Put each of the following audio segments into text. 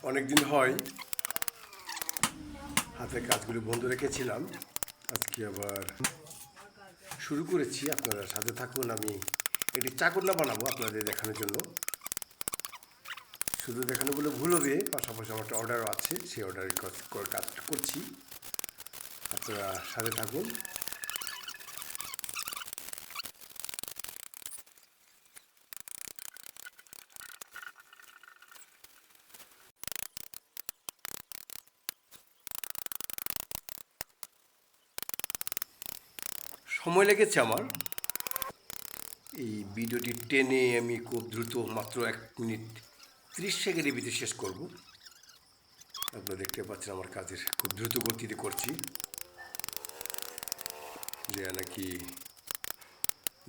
অনেক দিন হয় হাতের কাজগুলো বন্ধ রেখেছিলাম, আজকে আবার শুরু করেছি। আপনারা সাথে থাকুন। আমি এটি চাকরনা বানাবো আপনাদের দেখানোর জন্য। শুধু দেখানো বলে ভুল হবে, পাশাপাশি আমার একটা অর্ডারও আছে, সেই অর্ডারের কাজ করছি। আপনারা সাথে থাকুন। সময় লেগেছে আমার এই ভিডিওটি টেনে আমি খুব দ্রুত মাত্র 1 মিনিট 30 সেকেন্ডের ভিতরে শেষ করব। আপনারা দেখতে পাচ্ছেন আমার কাজের খুব দ্রুত গতিতে করছি, যে নাকি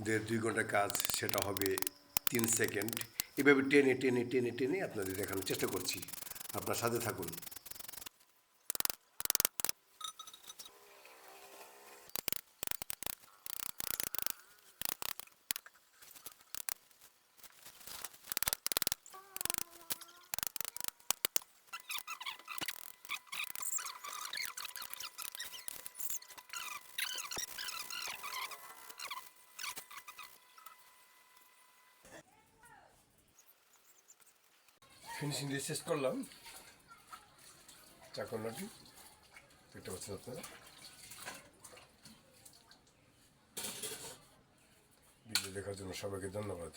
1.5-2 ঘন্টার কাজ সেটা হবে 3 সেকেন্ড। এভাবে টেনে টেনে টেনে টেনে আপনাদের দেখানোর চেষ্টা করছি। আপনার সাথে থাকুন। ফিনিশিং দিয়ে শেষ করলাম চাকরনাটি, দেখতে পাচ্ছেন আপনারা। ভিডিও দেখার জন্য সবাইকে ধন্যবাদ।